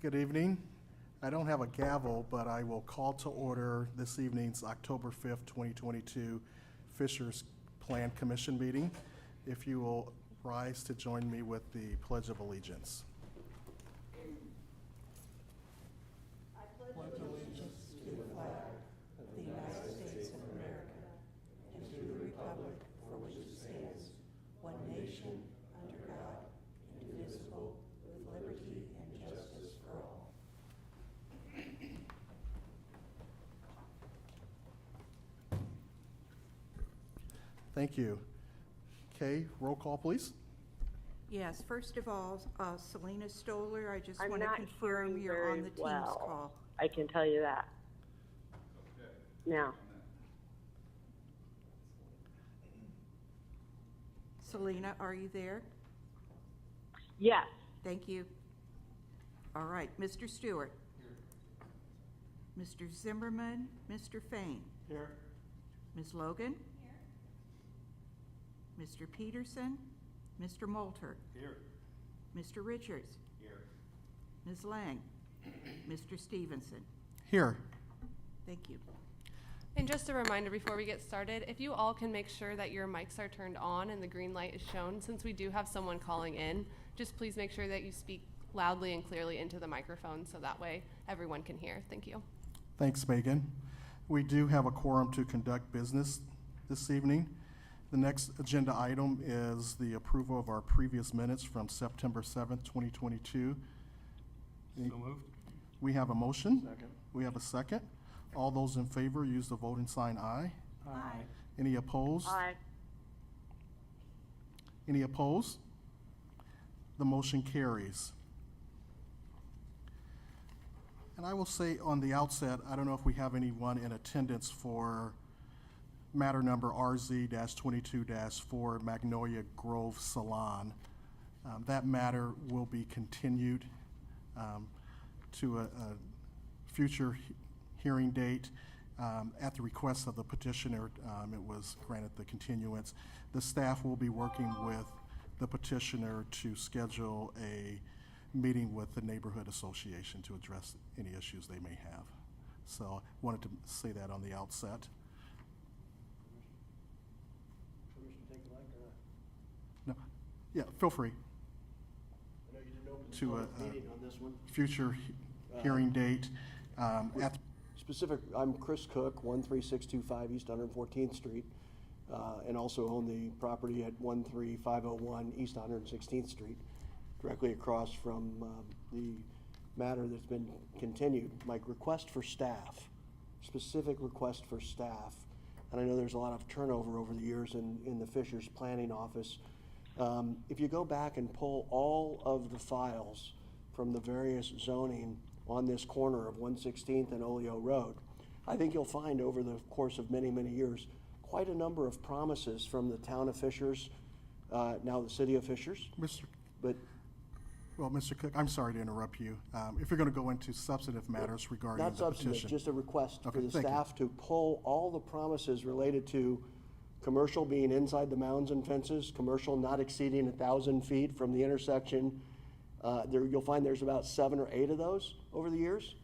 Good evening. I don't have a gavel, but I will call to order this evening's October 5th, 2022 Fishers Plan Commission meeting. If you will rise to join me with the Pledge of Allegiance. I pledge allegiance to the flag of the United States of America and to the republic for which it stands, one nation, under God, indivisible, with liberty and justice for all. Thank you. Okay, roll call, please. Yes, first of all, Selena Stoller, I just I'm want to not confirm hearing you're very on the Teams well. call. I can tell you that. Okay. Now, Selena, are you there? yes. Thank you. All right, Mr. Stewart. Here. Mr. Zimmerman, Mr. Fain. Here. Ms. Logan? Mr. Peterson, Mr. Moulter, Here. Mr. Richards, Here. Ms. Lang, Mr. Stevenson. Here. Thank you. And just a reminder before we get started, if you all can make sure that your mics are turned on and the green light is shown, since we do have someone calling in, just please make sure that you speak loudly and clearly into the microphone so that way everyone can hear. Thank you. Thanks, Megan. We do have a quorum to conduct business this evening. The next agenda item is the approval of our previous minutes from September 7th, 2022. So moved. We have a motion. Second. We have a second. All those in favor use the voting sign aye. Aye. Any opposed? Aye. Any opposed? The motion carries. And I will say on the outset, I don't know if we have anyone in attendance for matter number RZ-22-4 Magnolia Grove Salon. That matter will be continued to a future hearing date. At the request of the petitioner, it was granted the continuance. The staff will be working with the petitioner to schedule a meeting with the neighborhood association to address any issues they may have. So I wanted to say that on the outset. Permission to take the mic or No, not? yeah, feel free. I know you didn't open the To public meeting on this one. Future hearing date. At Specific, I'm Chris Cook, 13625 East 114th Street, and also own the property at 13501 East 116th Street, directly across from the matter that's been continued. My request for staff, specific request for staff, and I know there's a lot of turnover over the years in the Fishers Planning Office. If you go back and pull all of the files from the various zoning on this corner of 116th and Oleo Road, I think you'll find over the course of many, many years quite a number of promises from the town of Fishers, now the city of Fishers. Mr. Cook, I'm sorry to interrupt you. If you're going to go into substantive matters regarding Not the substantive, petition. just a request Okay, for the thank you. staff to pull all the promises related to commercial being inside the mounds and fences, commercial not exceeding 1,000 feet from the intersection. You'll find there's about 7 or 8 of those over the years.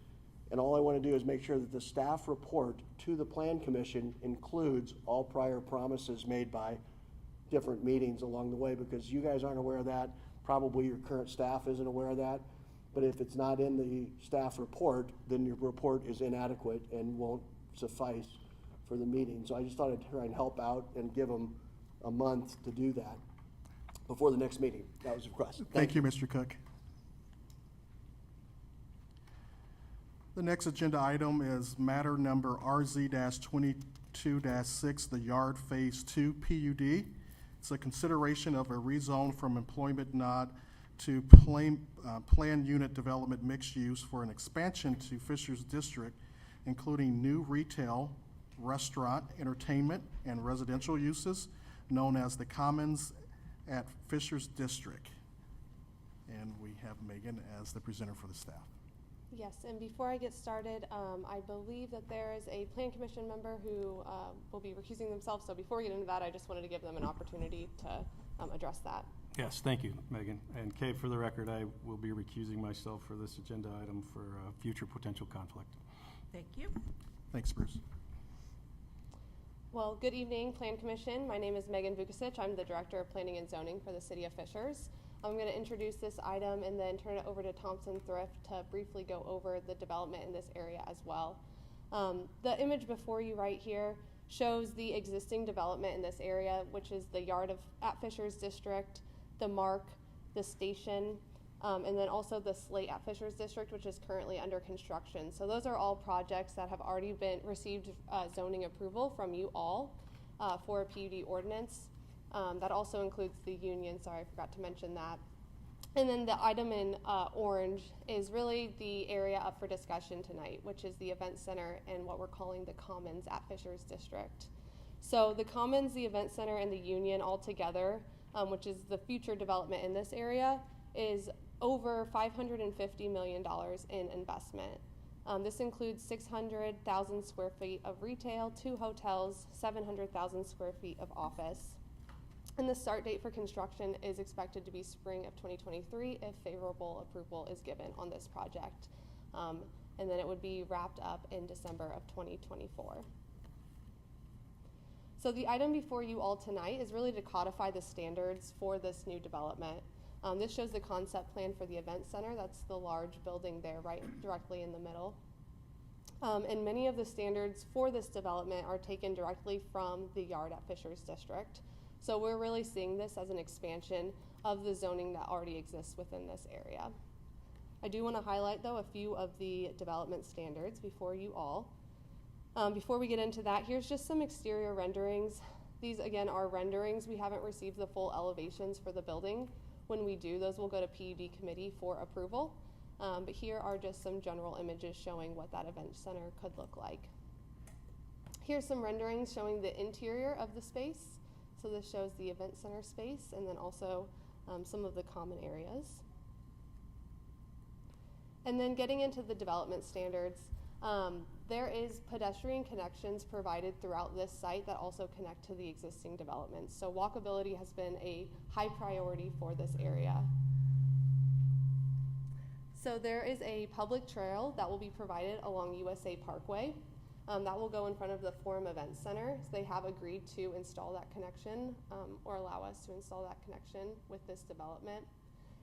And all I want to do is make sure that the staff report to the Plan Commission includes all prior promises made by different meetings along the way, because you guys aren't aware of that. Probably your current staff isn't aware of that. But if it's not in the staff report, then your report is inadequate and won't suffice for the meeting. So I just thought I'd try and help out and give them a month to do that before the next meeting. That was a request. Thank you, Mr. Cook. The next agenda item is matter number RZ-22-6, the Yard Phase 2 PUD. It's a consideration of a rezone from employment nod to planned unit development mixed use for an expansion to Fishers District, including new retail, restaurant, entertainment, and residential uses known as the Commons at Fishers District. And we have Megan as the presenter for the staff. Yes, and before I get started, I believe that there is a Plan Commission member who will be recusing themselves. So before we get into that, I just wanted to give them an opportunity to address that. Yes, thank you, Megan. And Kay, for the record, I will be recusing myself for this agenda item for future potential conflict. Thank you. Thanks, Bruce. Well, good evening, Plan Commission. My name is Megan Vukasic. I'm the Director of Planning and Zoning for the City of Fishers. I'm going to introduce this item and then turn it over to Thompson Thrift to briefly go over the development in this area as well. The image before you right here shows the existing development in this area, which is the yard at Fishers District, the Mark, the station, and then also the Slate at Fishers District, which is currently under construction. So those are all projects that have already received zoning approval from you all for a PUD ordinance. That also includes the Union, sorry, I forgot to mention that. And then the item in orange is really the area up for discussion tonight, which is the event center and what we're calling the Commons at Fishers District. So the Commons, the event center, and the Union all together, which is the future development in this area, is over $550 million in investment. This includes 600,000 square feet of retail, 2 hotels, 700,000 square feet of office. And the start date for construction is expected to be spring of 2023 if favorable approval is given on this project. And then it would be wrapped up in December of 2024. So the item before you all tonight is really to codify the standards for this new development. This shows the concept plan for the event center. That's the large building there right directly in the middle. And many of the standards for this development are taken directly from the yard at Fishers District. So we're really seeing this as an expansion of the zoning that already exists within this area. I do want to highlight, though, a few of the development standards before you all. Before we get into that, here's just some exterior renderings. These, again, are renderings. We haven't received the full elevations for the building. When we do, those will go to PUD committee for approval. But here are just some general images showing what that event center could look like. Here's some renderings showing the interior of the space. So this shows the event center space and then also some of the common areas. And then getting into the development standards, there is pedestrian connections provided throughout this site that also connect to the existing developments. So walkability has been a high priority for this area. So there is a public trail that will be provided along USA Parkway. That will go in front of the Forum Event Center. So they have agreed to install that connection or allow us to install that connection with this development.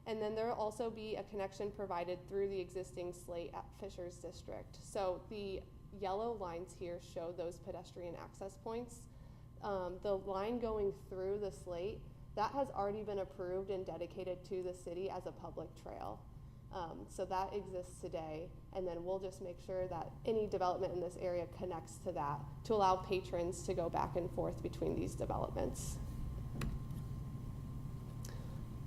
And then there will also be a connection provided through the existing Slate at Fishers District. So the yellow lines here show those pedestrian access points. The line going through the Slate, that has already been approved and dedicated to the city as a public trail. So that exists today, and then we'll just make sure that any development in this area connects to that to allow patrons to go back and forth between these developments.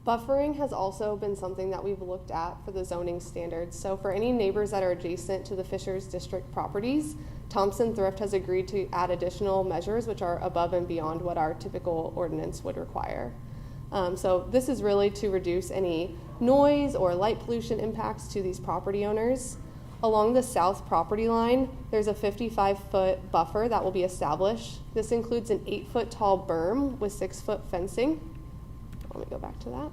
Buffering has also been something that we've looked at for the zoning standards. So for any neighbors that are adjacent to the Fishers District properties, Thompson Thrift has agreed to add additional measures which are above and beyond what our typical ordinance would require. So this is really to reduce any noise or light pollution impacts to these property owners. Along the south property line, there's a 55-foot buffer that will be established. This includes an 8-foot tall berm with 6-foot fencing. Let me go back to that.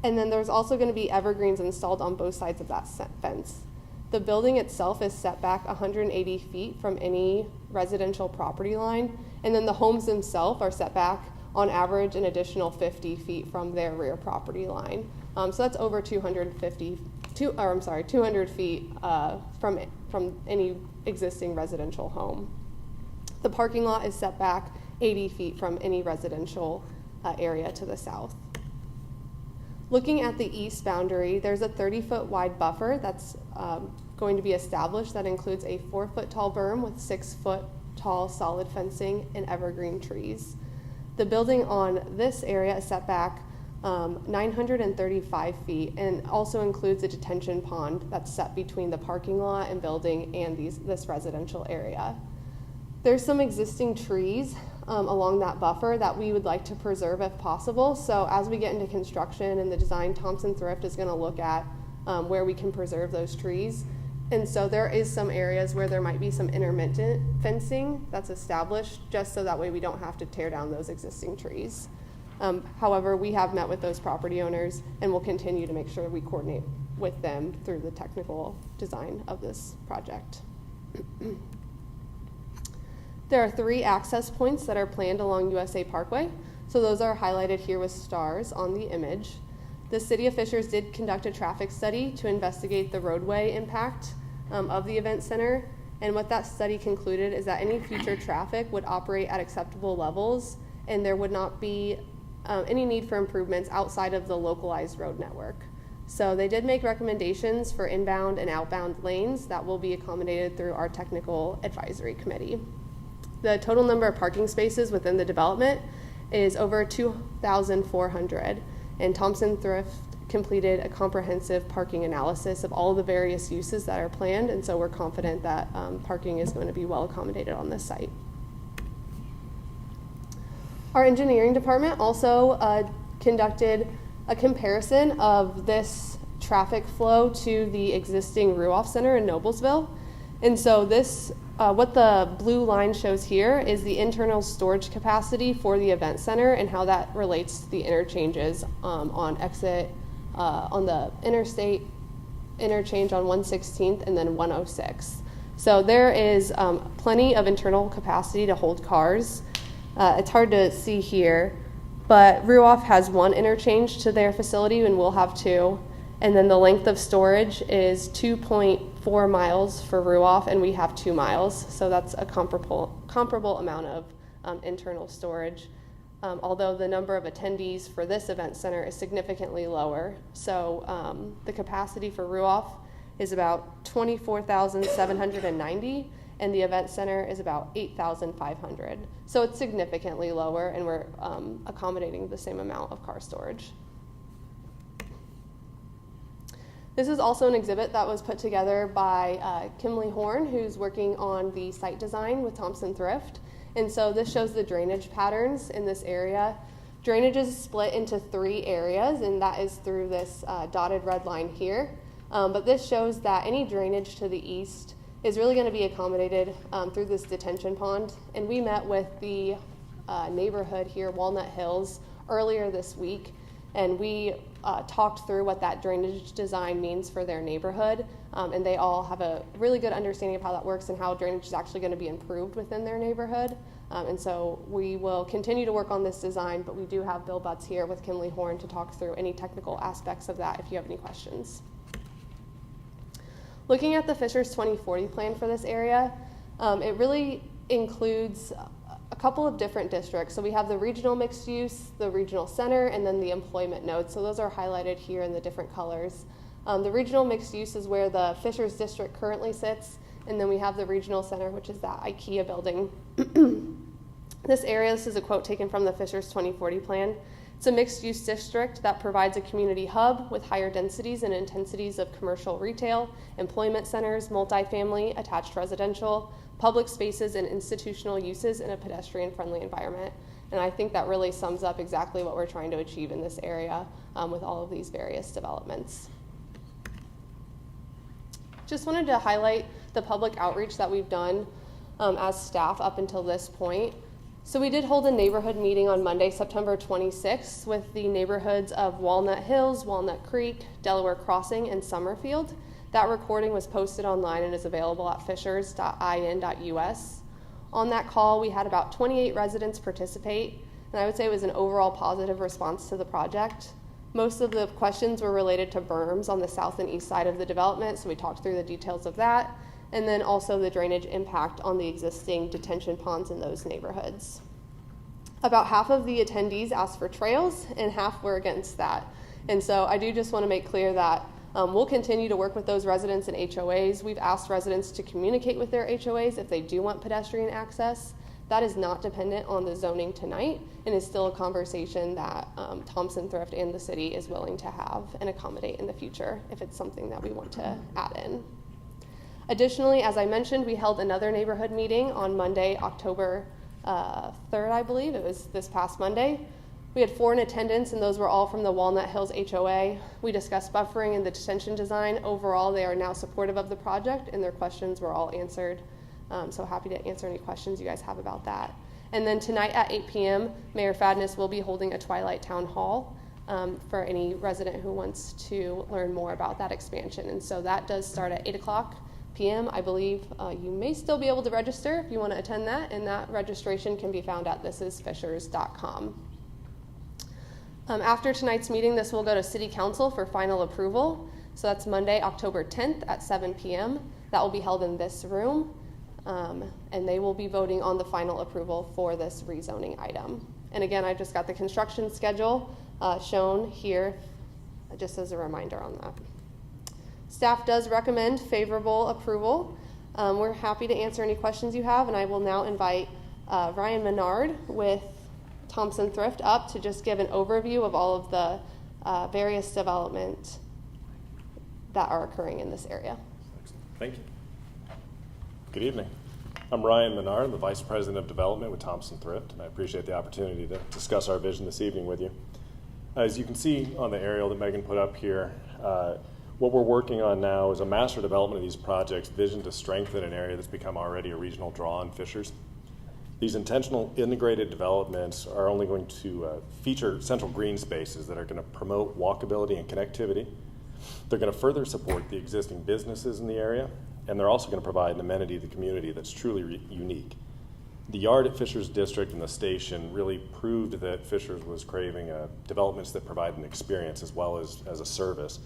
And then there's also going to be evergreens installed on both sides of that fence. The building itself is set back 180 feet from any residential property line, and then the homes themselves are set back on average an additional 50 feet from their rear property line. So that's over 200 feet from any existing residential home. The parking lot is set back 80 feet from any residential area to the south. Looking at the east boundary, there's a 30-foot wide buffer that's going to be established that includes a 4-foot tall berm with 6-foot tall solid fencing and evergreen trees. The building on this area is set back 935 feet and also includes a detention pond that's set between the parking lot and building and this residential area. There's some existing trees along that buffer that we would like to preserve if possible. So as we get into construction and the design, Thompson Thrift is going to look at where we can preserve those trees. And so there is some areas where there might be some intermittent fencing that's established, just so that way we don't have to tear down those existing trees. However, we have met with those property owners and will continue to make sure we coordinate with them through the technical design of this project. There are 3 access points that are planned along USA Parkway. So those are highlighted here with stars on the image. The City of Fishers did conduct a traffic study to investigate the roadway impact of the event center. And what that study concluded is that any future traffic would operate at acceptable levels, and there would not be any need for improvements outside of the localized road network. So they did make recommendations for inbound and outbound lanes that will be accommodated through our technical advisory committee. The total number of parking spaces within the development is over 2,400, and Thompson Thrift completed a comprehensive parking analysis of all the various uses that are planned, and so we're confident that parking is going to be well accommodated on this site. Our engineering department also conducted a comparison of this traffic flow to the existing Ruoff Center in Noblesville. And so this, what the blue line shows here is the internal storage capacity for the event center and how that relates to the interchanges on the interstate interchange on 116th and then 106. So there is plenty of internal capacity to hold cars. It's hard to see here, but Ruoff has 1 interchange to their facility and we'll have 2. And then the length of storage is 2.4 miles for Ruoff, and we have 2 miles. So that's a comparable amount of internal storage. Although the number of attendees for this event center is significantly lower. So the capacity for Ruoff is about 24,790, and the event center is about 8,500. So it's significantly lower, and we're accommodating the same amount of car storage. This is also an exhibit that was put together by Kimley Horn, who's working on the site design with Thompson Thrift. And so this shows the drainage patterns in this area. Drainage is split into 3 areas, and that is through this dotted red line here. But this shows that any drainage to the east is really going to be accommodated through this detention pond. And we met with the neighborhood here, Walnut Hills, earlier this week, and we talked through what that drainage design means for their neighborhood. And they all have a really good understanding of how that works and how drainage is actually going to be improved within their neighborhood. And so we will continue to work on this design, but we do have Bill Butts here with Kimley Horn to talk through any technical aspects of that if you have any questions. Looking at the Fishers 2040 plan for this area, it really includes a couple of different districts. So we have the regional mixed use, the regional center, and then the employment nodes. So those are highlighted here in the different colors. The regional mixed use is where the Fishers district currently sits, and then we have the regional center, which is that IKEA building. This is a quote taken from the Fishers 2040 plan. It's a mixed use district that provides a community hub with higher densities and intensities of commercial retail, employment centers, multifamily, attached residential, public spaces, and institutional uses in a pedestrian-friendly environment. And I think that really sums up exactly what we're trying to achieve in this area with all of these various developments. Just wanted to highlight the public outreach that we've done as staff up until this point. So we did hold a neighborhood meeting on Monday, September 26th with the neighborhoods of Walnut Hills, Walnut Creek, Delaware Crossing, and Summerfield. That recording was posted online and is available at fishers.in.us. On that call, we had about 28 residents participate, and I would say it was an overall positive response to the project. Most of the questions were related to berms on the south and east side of the development, so we talked through the details of that, and then also the drainage impact on the existing detention ponds in those neighborhoods. About half of the attendees asked for trails, and half were against that. And so I do just want to make clear that we'll continue to work with those residents and HOAs. We've asked residents to communicate with their HOAs if they do want pedestrian access. That is not dependent on the zoning tonight and is still a conversation that Thompson Thrift and the city is willing to have and accommodate in the future if it's something that we want to add in. Additionally, as I mentioned, we held another neighborhood meeting on Monday, October 3rd, I believe. It was this past Monday. We had 4 in attendance, and those were all from the Walnut Hills HOA. We discussed buffering and the detention design. Overall, they are now supportive of the project, and their questions were all answered. So happy to answer any questions you guys have about that. And then tonight at 8 p.m., Mayor Fadness will be holding a Twilight Town Hall for any resident who wants to learn more about that expansion. And so that does start at 8 o'clock p.m. I believe you may still be able to register if you want to attend that, and that registration can be found at thisisfishers.com. After tonight's meeting, this will go to City Council for final approval. So that's Monday, October 10th at 7 p.m. That will be held in this room, and they will be voting on the final approval for this rezoning item. And again, I just got the construction schedule shown here, just as a reminder on that. Staff does recommend favorable approval. We're happy to answer any questions you have, and I will now invite Ryan Menard with Thompson Thrift up to just give an overview of all of the various development that are occurring in this area. Thank you. Good evening. I'm Ryan Menard, the Vice President of Development with Thompson Thrift, and I appreciate the opportunity to discuss our vision this evening with you. As you can see on the aerial that Megan put up here, what we're working on now is a master development of these projects, vision to strengthen an area that's become already a regional draw in Fishers. These intentional integrated developments are only going to feature central green spaces that are going to promote walkability and connectivity. They're going to further support the existing businesses in the area, and they're also going to provide an amenity to the community that's truly unique. The yard at Fishers District and the station really proved that Fishers was craving developments that provide an experience as well as a service.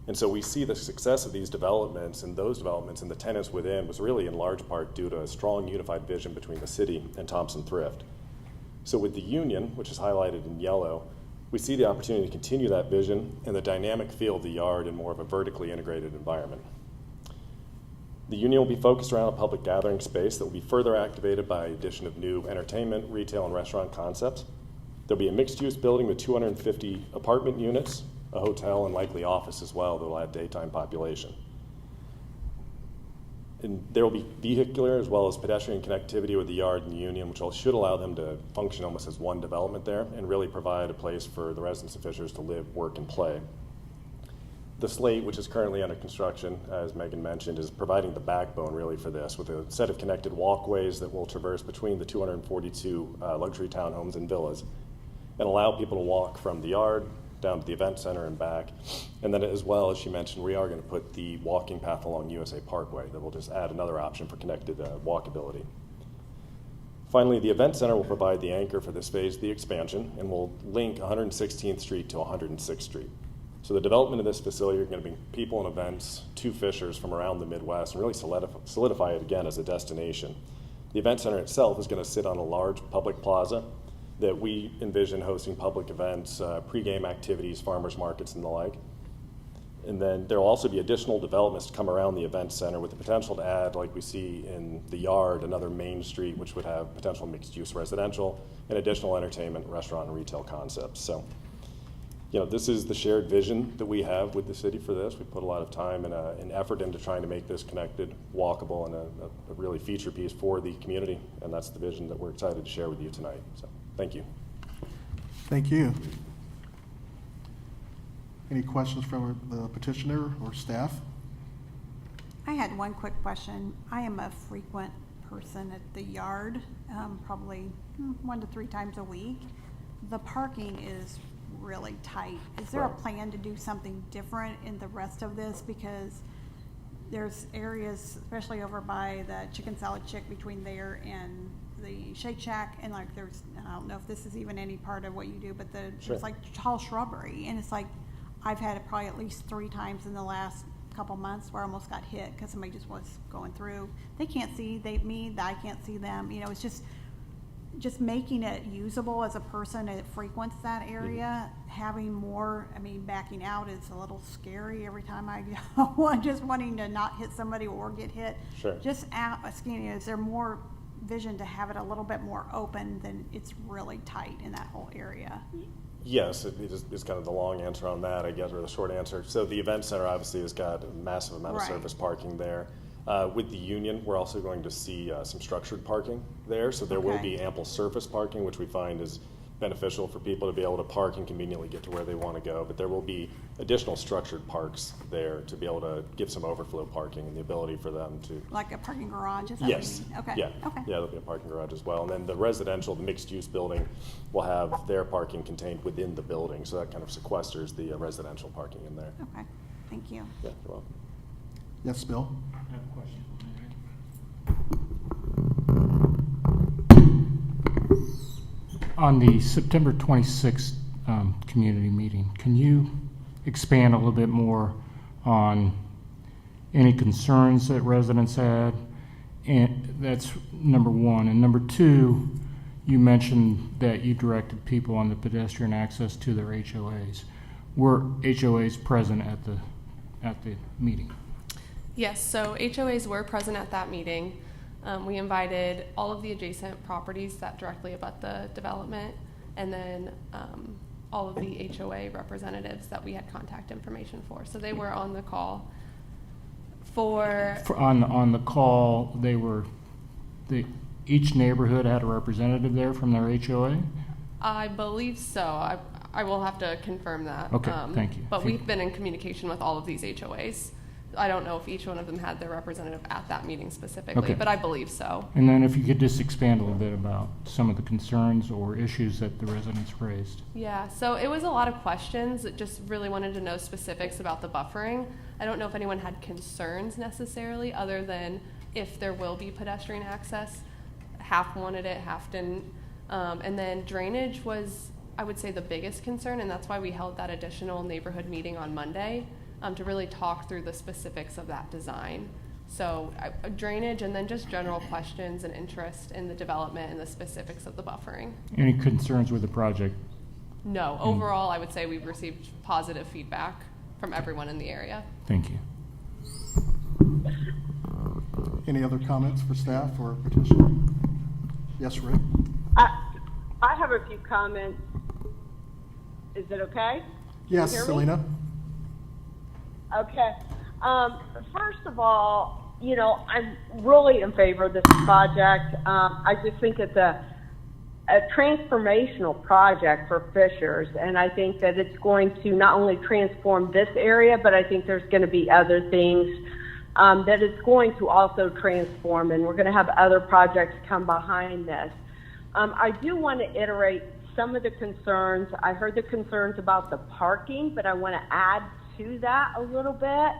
And so we see the success of these developments and those developments and the tenants within was really in large part due to a strong unified vision between the city and Thompson Thrift. So with the union, which is highlighted in yellow, we see the opportunity to continue that vision and the dynamic feel of the yard in more of a vertically integrated environment. The union will be focused around a public gathering space that will be further activated by the addition of new entertainment, retail, and restaurant concepts. There'll be a mixed-use building with 250 apartment units, a hotel, and likely office as well that will add daytime population. And there will be vehicular as well as pedestrian connectivity with the yard and the union, which should allow them to function almost as one development there and really provide a place for the residents of Fishers to live, work, and play. The slate, which is currently under construction, as Megan mentioned, is providing the backbone really for this with a set of connected walkways that will traverse between the 242 luxury townhomes and villas and allow people to walk from the yard down to the event center and back. And then as well, as she mentioned, we are going to put the walking path along USA Parkway that will just add another option for connected walkability. Finally, the event center will provide the anchor for this phase of the expansion and will link 116th Street to 106th Street. So the development of this facility are going to bring people and events to Fishers from around the Midwest and really solidify it again as a destination. The event center itself is going to sit on a large public plaza that we envision hosting public events, pre-game activities, farmers markets, and the like. And then there will also be additional developments to come around the event center with the potential to add, like we see in the yard, another main street, which would have potential mixed-use residential and additional entertainment, restaurant, and retail concepts. So, you know, this is the shared vision that we have with the city for this. We put a lot of time and effort into trying to make this connected, walkable, and a really feature piece for the community. And that's the vision that we're excited to share with you tonight. So, thank you. Thank you. Any questions from the petitioner or staff? I had one quick question. I am a frequent person at the yard, probably 1 to 3 times a week. The parking is really tight. Is there a plan to do something different in the rest of this? Because there's areas, especially over by the Chicken Salad Chick between there and the Shake Shack, and like there's, I don't know if this is even any part of what you do, but there's like tall shrubbery, and it's like, I've had it probably at least 3 times in the last couple months where I almost got hit because somebody just was going through. They can't see me, I can't see them. You know, it's just making it usable as a person that frequents that area. Having more, I mean, backing out is a little scary every time I go. Just wanting to not hit somebody or get hit. Sure. Just asking, is there more vision to have it a little bit more open than it's really tight in that whole area? Yes, it's kind of the long answer on that, I guess, or the short answer. So the event center obviously has got a massive amount of surface parking there. With the union, we're also going to see some structured parking there. So there will be ample surface parking, which we find is beneficial for people to be able to park and conveniently get to where they want to go, but there will be additional structured parks there to be able to give some overflow parking and the ability for them to. Like a parking garage, is that Yes. what you mean? Okay. Yeah. Okay. Yeah, there'll be a parking garage as well. And then the residential, the mixed-use building will have their parking contained within the building, so that kind of sequesters the residential parking in there. Okay, thank you. Yeah, you're welcome. Yes, Bill? I have a question. On the September 26th community meeting, can you expand a little bit more on any concerns that residents had? And that's number one. And number two, you mentioned that you directed people on the pedestrian access to their HOAs. Were HOAs present at the meeting? Yes, so HOAs were present at that meeting. We invited all of the adjacent properties that directly abut the development, and then all of the HOA representatives that we had contact information for. So they were on the call. On the call, each neighborhood had a representative there from their HOA? I believe so. I will have to confirm that. Okay, thank you. But we've been in communication with all of these HOAs. I don't know if each one of them had their representative at that meeting specifically, Okay. but I believe so. And then if you could just expand a little bit about some of the concerns or issues that the residents raised. Yeah, so it was a lot of questions that just really wanted to know specifics about the buffering. I don't know if anyone had concerns necessarily, other than if there will be pedestrian access. Half wanted it, half didn't. And then drainage was, I would say, the biggest concern, and that's why we held that additional neighborhood meeting on Monday, to really talk through the specifics of that design. So drainage, and then just general questions and interest in the development and the specifics of the buffering. Any concerns with the project? No, overall, I would say we've received positive feedback from everyone in the area. Thank you. Any other comments for staff or petitioner? Yes, Rick? I have a few comments. Is it okay? Yes, hear me? Selena? Okay. First of all, I'm really in favor of this project. I just think it's a transformational project for Fishers, and I think that it's going to not only transform this area, but I think there's going to be other things that it's going to also transform, and we're going to have other projects come behind this. I do want to iterate some of the concerns. I heard the concerns about the parking, but I want to add to that a little bit.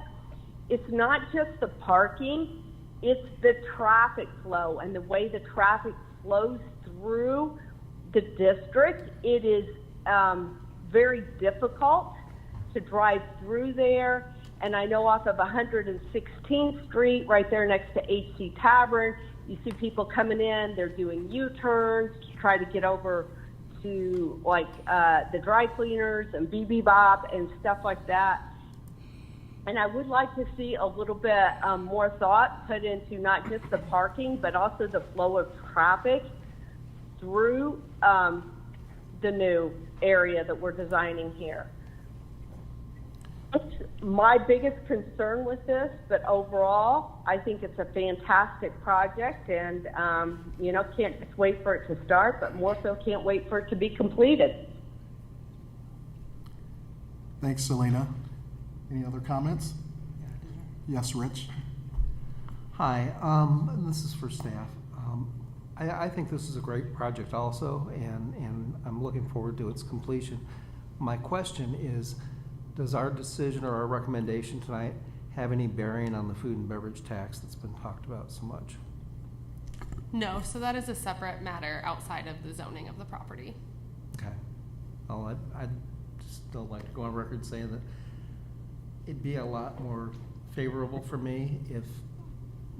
It's not just the parking, it's the traffic flow and the way the traffic flows through the district. It is very difficult to drive through there. And I know off of 116th Street, right there next to HC Tavern, you see people coming in, they're doing U-turns to try to get over to like the dry cleaners and BB Bop and stuff like that. And I would like to see a little bit more thought put into not just the parking, but also the flow of traffic through the new area that we're designing here. It's my biggest concern with this, but overall, I think it's a fantastic project, and can't just wait for it to start, but more so can't wait for it to be completed. Thanks, Selena. Any other comments? Yes, Rich? Hi, this is for staff. I think this is a great project also, and I'm looking forward to its completion. My question is, does our decision or our recommendation tonight have any bearing on the food and beverage tax that's been talked about so much? No, so that is a separate matter outside of the zoning of the property. Okay. Well, I'd still like to go on record saying that it'd be a lot more favorable for me if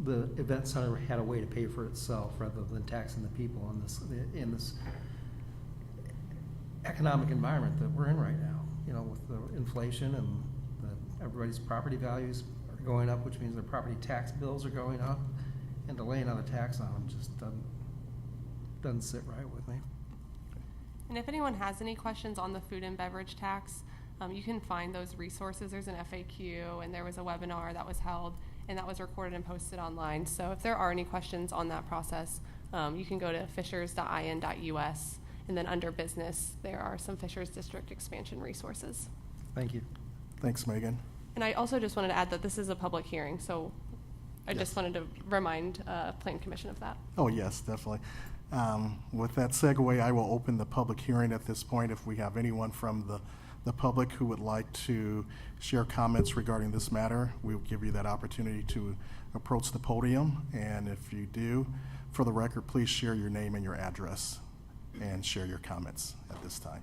the event center had a way to pay for itself rather than taxing the people in this economic environment that we're in right now. With the inflation and everybody's property values are going up, which means their property tax bills are going up, and delaying another tax on them just doesn't sit right with me. And if anyone has any questions on the food and beverage tax, you can find those resources. There's an FAQ, and there was a webinar that was held, and that was recorded and posted online. So if there are any questions on that process, you can go to fishers.in.us, And then under business, there are some Fishers District expansion resources. Thank you. Thanks, Megan. And I also just wanted to add that this is a public hearing, so I Yes. just wanted to remind Plan Commission of that. Oh, yes, definitely. With that segue, I will open the public hearing at this point. If we have anyone from the public who would like to share comments regarding this matter, we will give you that opportunity to approach the podium. And if you do, for the record, please share your name and your address and share your comments at this time.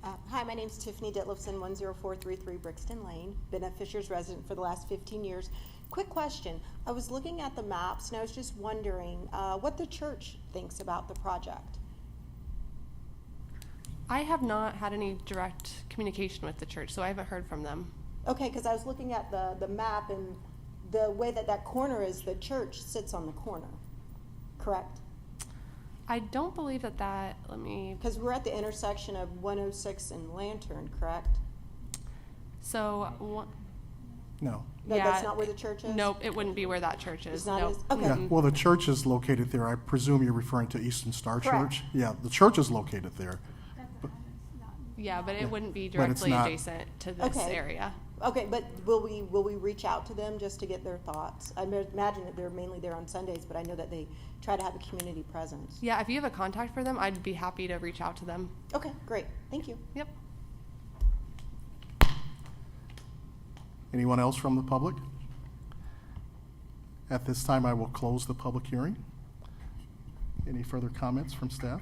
Hi, my name's Tiffany Ditlefson, 10433 Brixton Lane. Been a Fishers resident for the last 15 years. Quick question. I was looking at the maps and I was just wondering what the church thinks about the project. I have not had any direct communication with the church, so I haven't heard from them. Okay, because I was looking at the map and the way that corner is, the church sits on the corner, correct? I don't believe that, let me, Because we're at the intersection of 106 and Lantern, correct? so, No. No, yeah. that's not where the church is? Nope, it wouldn't be where that church is. It's not Nope. as- okay. Yeah, well, the church is located there. I presume you're referring to Eastern Star Correct. Church? Yeah, the church is located there. Yeah, but it wouldn't be But it's directly not- adjacent to this Okay. area. Okay, but will we reach out to them just to get their thoughts? I imagine that they're mainly there on Sundays, but I know that they try to have a community presence. Yeah, if you have a contact for them, I'd be happy to reach out to them. Okay, great. Thank you. Yep. Anyone else from the public? At this time, I will close the public hearing. Any further comments from staff?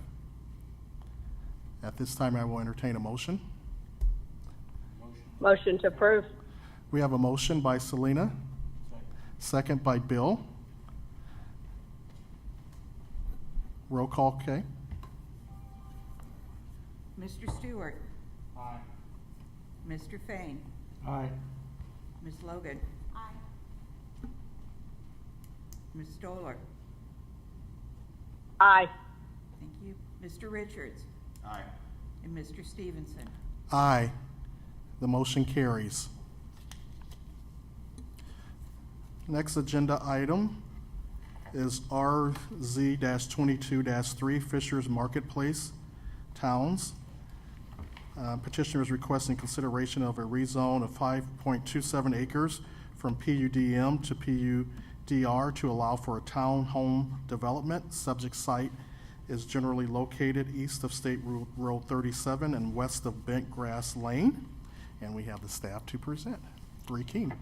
At this time, I will entertain a motion. Motion to approve. We have a motion by Selena, second by Bill. Roll call, Kay. Mr. Stewart. Aye. Mr. Fain. Aye. Ms. Logan. Aye. Ms. Stoller. Aye. Thank you. Mr. Richards. Aye. And Mr. Stevenson. Aye. The motion carries. Next agenda item is RZ-22-3 Fishers Marketplace Towns. Petitioner is requesting consideration of a rezone of 5.27 acres from PUDM to PUDR to allow for a townhome development. Subject site is generally located east of State Road 37 and west of Bent Grass Lane. And we have the staff to present. Bree King.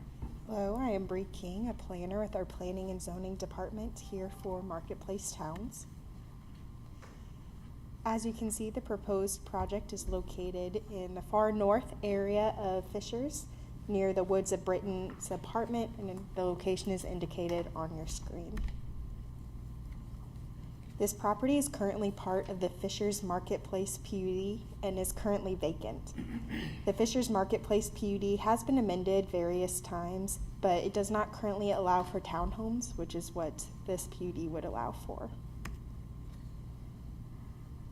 Hello, I am Bree King, a planner with our Planning and Zoning Department here for Marketplace Towns. As you can see, the proposed project is located in the far north area of Fishers, near the Woods of Britain's apartment, and the location is indicated on your screen. This property is currently part of the Fishers Marketplace PUD and is currently vacant. The Fishers Marketplace PUD has been amended various times, but it does not currently allow for townhomes, which is what this PUD would allow for.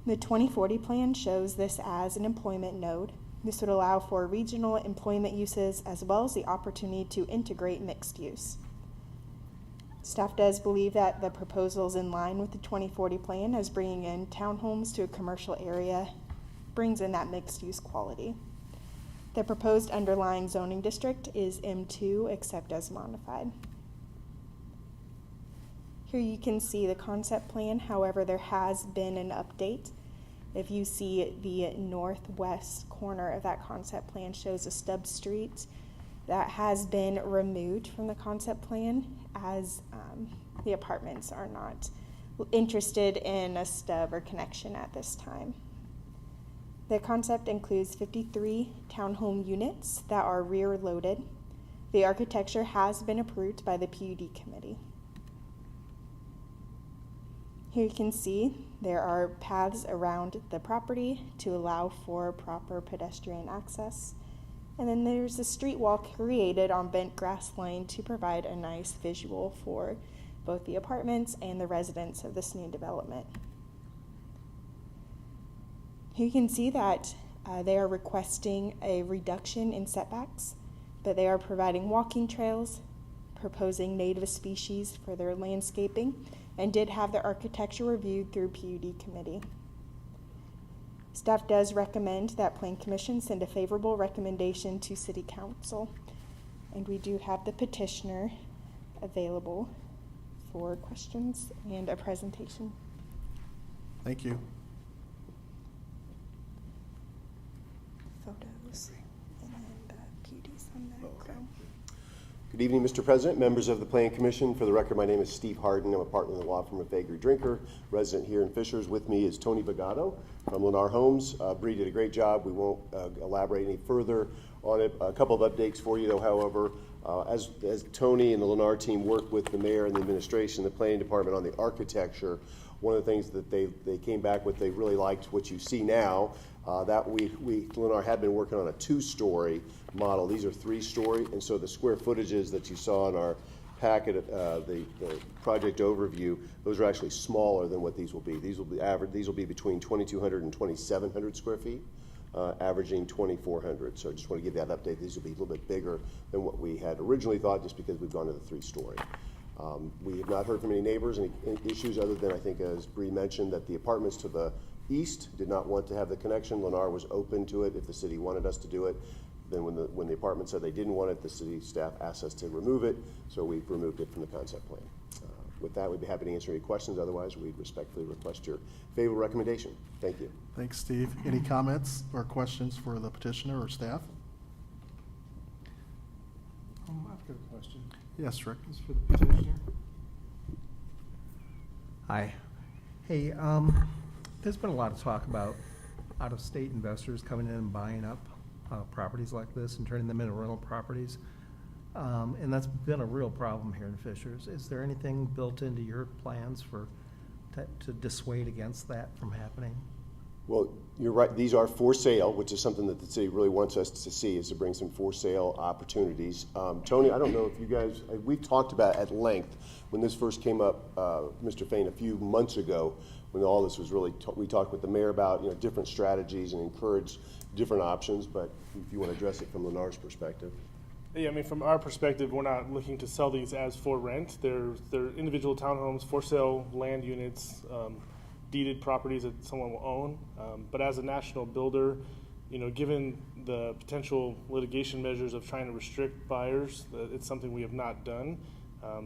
The 2040 plan shows this as an employment node. This would allow for regional employment uses as well as the opportunity to integrate mixed use. Staff does believe that the proposal is in line with the 2040 plan, as bringing in townhomes to a commercial area brings in that mixed use quality. The proposed underlying zoning district is M2, except as modified. Here you can see the concept plan. However, there has been an update. If you see the northwest corner of that concept plan shows a stub street that has been removed from the concept plan, as the apartments are not interested in a stub or connection at this time. The concept includes 53 townhome units that are rear loaded. The architecture has been approved by the PUD committee. Here you can see there are paths around the property to allow for proper pedestrian access. And then there's a street wall created on Bent Grass Lane to provide a nice visual for both the apartments and the residents of this new development. You can see that they are requesting a reduction in setbacks, but they are providing walking trails, proposing native species for their landscaping and did have the architecture reviewed through PUD committee. Staff does recommend that Plan Commission send a favorable recommendation to City Council. And we do have the petitioner available for questions and a presentation. Thank you. Photos and then the PUDs on the Chrome. Good evening, Mr. President, members of the Plan Commission. For the record, my name is Steve Harden. I'm a partner in the law firm of Fager Drinker, resident here in Fishers. With me is Tony Bagato from Lennar Homes. Bree did a great job. We won't elaborate any further on it. A couple of updates for you, though, however. As Tony and the Lennar team worked with the mayor and the administration, the planning department on the architecture, one of the things that they came back with, they really liked what you see now. That Lennar had been working on a 2-story model. These are 3-story, and so the square footages that you saw in our packet, the project overview, those are actually smaller than what these will be. These will be average. These will be between 2,200 and 2,700 square feet, averaging 2,400. So I just want to give you that update. These will be a little bit bigger than what we had originally thought, just because we've gone to the 3-story. We have not heard from any neighbors, any issues other than, I think, as Bree mentioned, that the apartments to the east did not want to have the connection. Lennar was open to it if the city wanted us to do it. Then when the apartment said they didn't want it, the city staff asked us to remove it, so we've removed it from the concept plan. With that, we'd be happy to answer any questions. Otherwise, we'd respectfully request your favorable recommendation. Thank you. Thanks, Steve. Any comments or questions for the petitioner or staff? I've got a question. Yes, Rick. This is for the petitioner. Hi. Hey, there's been a lot of talk about out-of-state investors coming in and buying up properties like this and turning them into rental properties. And that's been a real problem here in Fishers. Is there anything built into your plans to dissuade against that from happening? Well, you're right. These are for sale, which is something that the city really wants us to see, is to bring some for sale opportunities. Tony, I don't know if you guys, we've talked about at length when this first came up, Mr. Fain, a few months ago, when all this was really, we talked with the mayor about different strategies and encouraged different options. But if you want to address it from Lennar's perspective. Yeah, I mean, from our perspective, we're not looking to sell these as for rent. They're individual townhomes, for sale land units, deeded properties that someone will own. But as a national builder, given the potential litigation measures of trying to restrict buyers, it's something we have not done.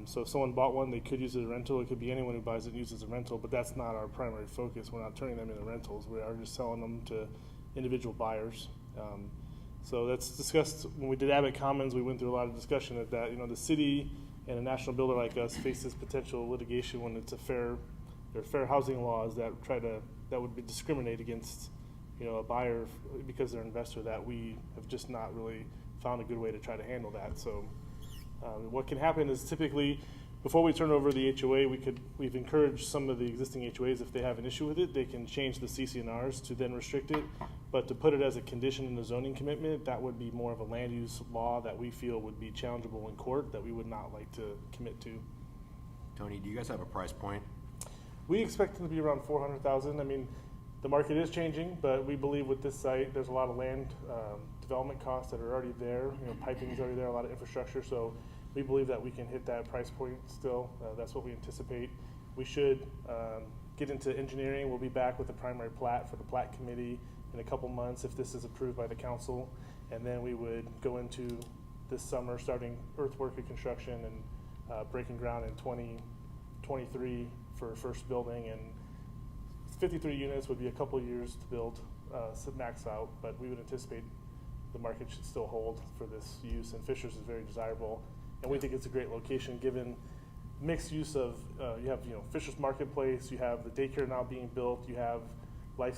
So if someone bought one, they could use it as a rental. It could be anyone who buys it uses a rental, but that's not our primary focus. We're not turning them into rentals. We are just selling them to individual buyers. So that's discussed when we did Abbott Commons. We went through a lot of discussion of that. The city and a national builder like us faces potential litigation when it's there are fair housing laws that would discriminate against a buyer because they're an investor. That we have just not really found a good way to try to handle that. So what can happen is typically before we turn over the HOA, we've encouraged some of the existing HOAs, if they have an issue with it, they can change the CC&Rs to then restrict it. But to put it as a condition in the zoning commitment, that would be more of a land use law that we feel would be challengeable in court that we would not like to commit to. Tony, do you guys have a price point? We expect them to be around 400,000. I mean, the market is changing, but we believe with this site, there's a lot of land development costs that are already there. Piping is already there, a lot of infrastructure. So we believe that we can hit that price point still. That's what we anticipate. We should get into engineering. We'll be back with the primary plat for the plat committee in a couple months if this is approved by the council. And then we would go into this summer starting earthwork and construction and breaking ground in 2023 for first building. And 53 units would be a couple years to build, max out, but we would anticipate the market should still hold for this use, and Fishers is very desirable. And we think it's a great location given mixed use of, you have Fishers Marketplace, you have the daycare now being built, you have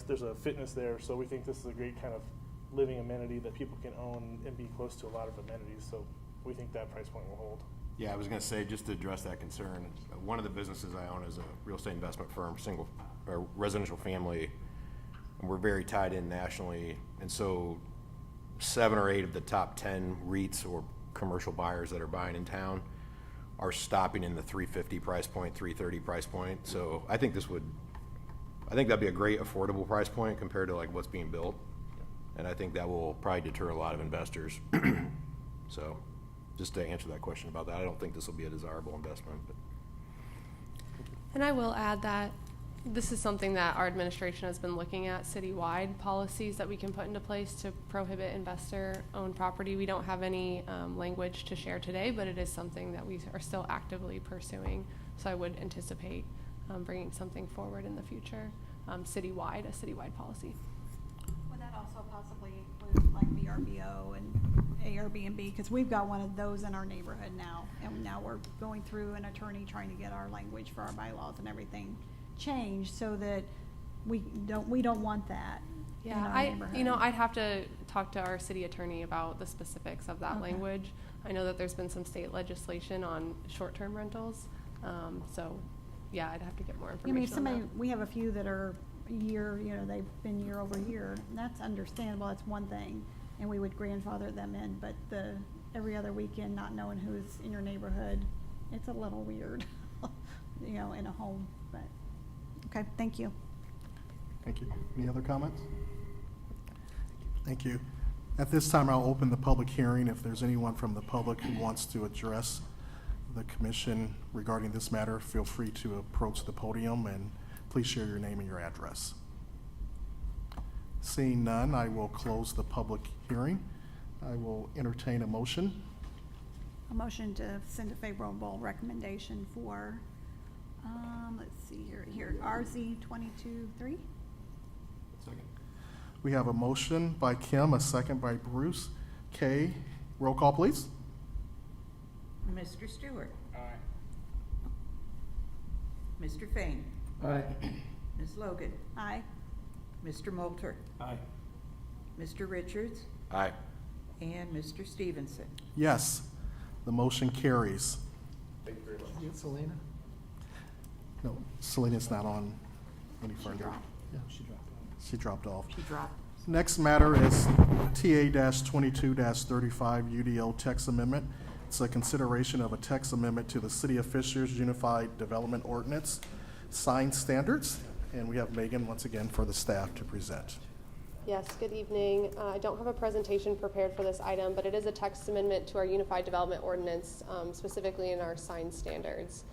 there's a fitness there, so we think this is a great kind of living amenity that people can own and be close to a lot of amenities, so we think that price point will hold. Yeah, I was going to say, just to address that concern, one of the businesses I own is a real estate investment firm, single or residential family, and we're very tied in nationally, and so 7 or 8 of the top 10 REITs or commercial buyers that are buying in town are stopping in the 350 price point, 330 price point. So I think that'd be a great affordable price point compared to like what's being built, and I think that will probably deter a lot of investors. So just to answer that question about that, I don't think this will be a desirable investment, but. And I will add that this is something that our administration has been looking at, citywide policies that we can put into place to prohibit investor-owned property. We don't have any language to share today, but it is something that we are still actively pursuing. So I would anticipate bringing something forward in the future, a citywide policy. Would that also possibly include like VRBO and Airbnb? Because we've got one of those in our neighborhood now, and now we're going through an attorney trying to get our language for our bylaws and everything changed so that we don't want that. in our neighborhood. I'd have to talk to our city attorney about the specifics of that language. I know that there's been some state legislation on short-term rentals, I'd have to get more information on that. We have a few that are year, they've been year over year, and that's understandable, that's one thing, and we would grandfather them in, but the every other weekend not knowing who's in your neighborhood, it's a little weird, in a home, but, okay, thank you. Thank you. Any other comments? Thank you. At this time, I'll open the public hearing. If there's anyone from the public who wants to address the commission regarding this matter, feel free to approach the podium and please share your name and your address. Seeing none, I will close the public hearing. I will entertain a motion. A motion to send a favorable recommendation for, let's see here, RZ 22-3. Second. We have a motion by Kim, a second by Bruce. Kay, roll call, please. Mr. Stewart. Aye. Mr. Fain. Aye. Ms. Logan. Aye. Mr. Moulter. Aye. Mr. Richards. Aye. And Mr. Stevenson. Yes, the motion carries. Thank you very much. Did you get Selena? No, Selena's not on any further. dropped. Yeah, she dropped out. She dropped off. She dropped. Next matter is TA-22-35 UDO text amendment. It's a consideration of a text amendment to the City of Fishers Unified Development Ordinance sign standards. And we have Megan once again for the staff to present. Yes, good evening. I don't have a presentation prepared for this item, but it is a text amendment to our Unified Development Ordinance, specifically in our sign standards.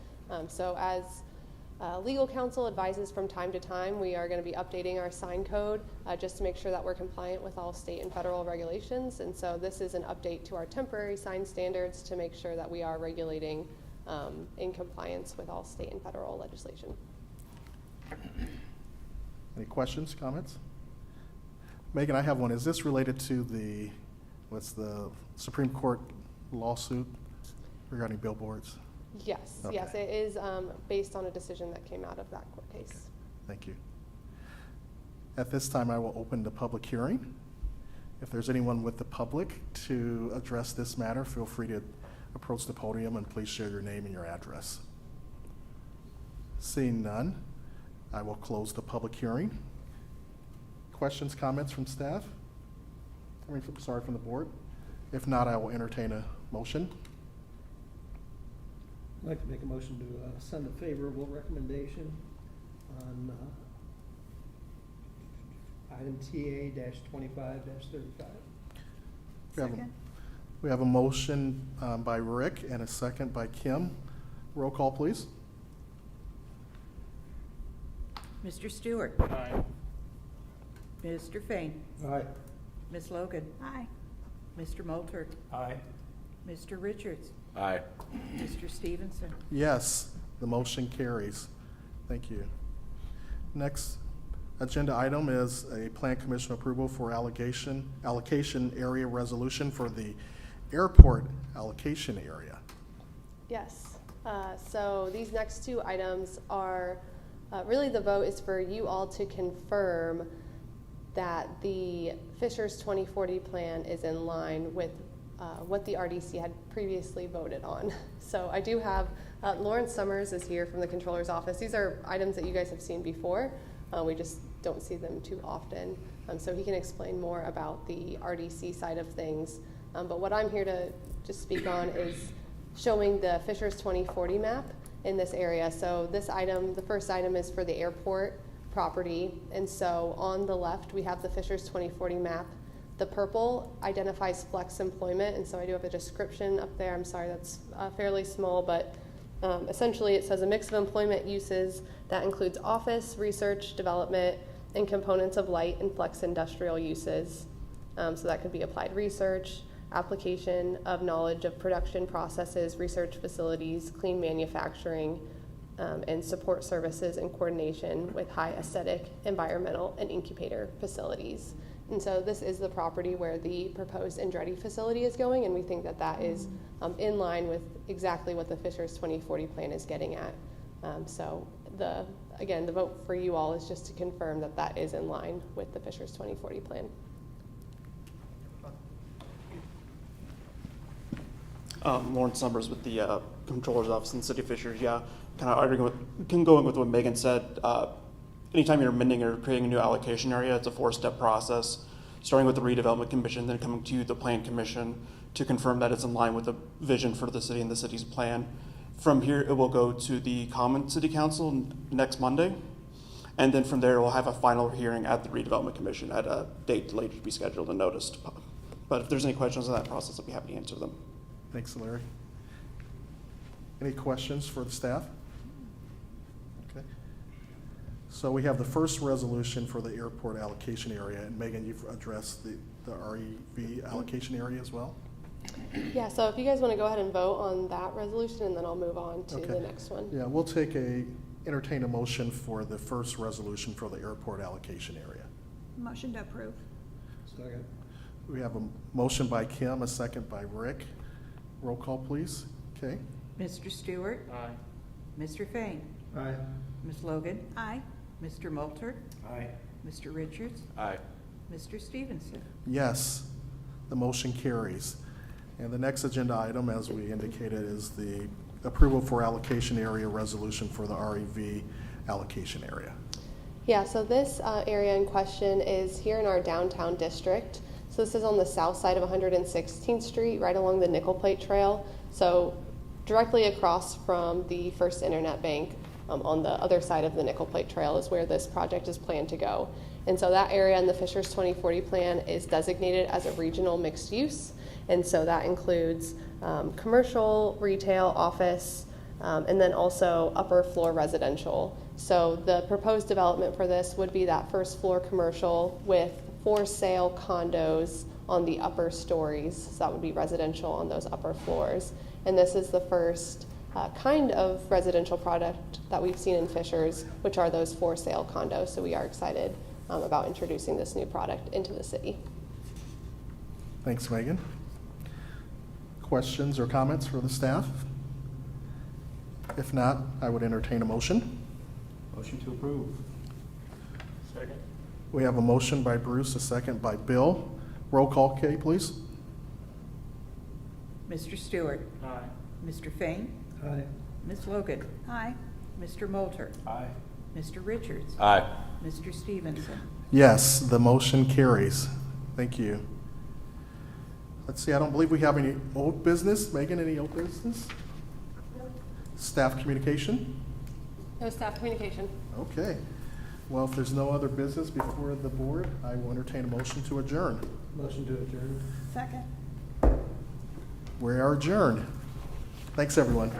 So as legal counsel advises from time to time, we are going to be updating our sign code just to make sure that we're compliant with all state and federal regulations. And so this is an update to our temporary sign standards to make sure that we are regulating in compliance with all state and federal legislation. Any questions, comments? Megan, I have one. Is this related to the Supreme Court lawsuit regarding billboards? Yes, Okay. yes, it is based on a decision that came out of that court case. Thank you. At this time, I will open the public hearing. If there's anyone with the public to address this matter, feel free to approach the podium and please share your name and your address. Seeing none, I will close the public hearing. Questions, comments from staff? From the board? If not, I will entertain a motion. I'd like to make a motion to send a favorable recommendation on item TA-25-35. Second. We have a motion by Rick and a second by Kim. Roll call, please. Mr. Stewart. Aye. Mr. Fain. Aye. Ms. Logan. Aye. Mr. Moulter. Aye. Mr. Richards. Aye. Mr. Stevenson. Yes, the motion carries. Thank you. Next agenda item is a plan commission approval for allocation area resolution for the airport allocation area. Yes, so these next two items are really the vote is for you all to confirm that the Fishers 2040 plan is in line with what the RDC had previously voted on. So I do have, Lawrence Summers is here from the Controller's Office. These are items that you guys have seen before. We just don't see them too often. So he can explain more about the RDC side of things. But what I'm here to just speak on is showing the Fishers 2040 map in this area. So this item, the first item is for the airport property. And so on the left, we have the Fishers 2040 map The purple identifies flex employment, and so I do have a description up there. I'm sorry, that's fairly small, but essentially it says a mix of employment uses that includes office, research, development, and components of light and flex industrial uses. So that could be applied research, application of knowledge of production processes, research facilities, clean manufacturing, and support services in coordination with high aesthetic, environmental, and incubator facilities. And so this is the property where the proposed Andretti facility is going, and we think that that is in line with exactly what the Fishers 2040 plan is getting at. So again, the vote for you all is just to confirm that that is in line with the Fishers 2040 plan. Lawrence Numbers with the Controller's Office in the City of Fishers. Yeah, kind of going with what Megan said. Anytime you're amending or creating a new allocation area, it's a 4-step process, starting with the redevelopment commission, then coming to the plan commission to confirm that it's in line with the vision for the city and the city's plan. From here, it will go to the common city council next Monday, and then from there, we'll have a final hearing at the redevelopment commission at a date later to be scheduled and noticed. But if there's any questions on that process, I'll be happy to answer them. Thanks, Larry. Any questions for the staff? Okay. So we have the first resolution for the airport allocation area, and Megan, you've addressed the REV allocation area as well? Yeah, so if you guys want to go ahead and vote on that resolution, and then I'll move on to the next one. Yeah, we'll entertain a motion for the first resolution for the airport allocation area. Motion to approve. Second. We have a motion by Kim, a second by Rick. Roll call, please. Okay. Mr. Stewart? Aye. Mr. Fain? Aye. Ms. Logan? Aye. Mr. Moulter? Aye. Mr. Richards? Aye. Mr. Stevenson? Yes, the motion carries. And the next agenda item, as we indicated, is the approval for allocation area resolution for the REV allocation area. Yeah, so this area in question is here in our downtown district. So this is on the south side of 116th Street, right along the Nickel Plate Trail. So directly across from the First Internet Bank, on the other side of the Nickel Plate Trail is where this project is planned to go. And so that area in the Fishers 2040 plan is designated as a regional mixed use. And so that includes commercial, retail, office, and then also upper floor residential. So the proposed development for this would be that first floor commercial with for sale condos on the upper stories. So that would be residential on those upper floors. And this is the first kind of residential product that we've seen in Fishers, which are those for sale condos. So we are excited about introducing this new product into the city. Thanks, Megan. Questions or comments for the staff? If not, I would entertain a motion. Motion to approve. Second. We have a motion by Bruce, a second by Bill. Roll call, Kay, please. Mr. Stewart? Aye. Mr. Fain? Aye. Ms. Logan? Aye. Mr. Moulter? Aye. Mr. Richards? Aye. Mr. Stevenson? Yes, the motion carries. Thank you. Let's see, I don't believe we have any old business. Megan, any old business? Staff communication? No staff communication. Okay. Well, if there's no other business before the board, I will entertain a motion to adjourn. Motion to adjourn. Second. We are adjourned. Thanks, everyone.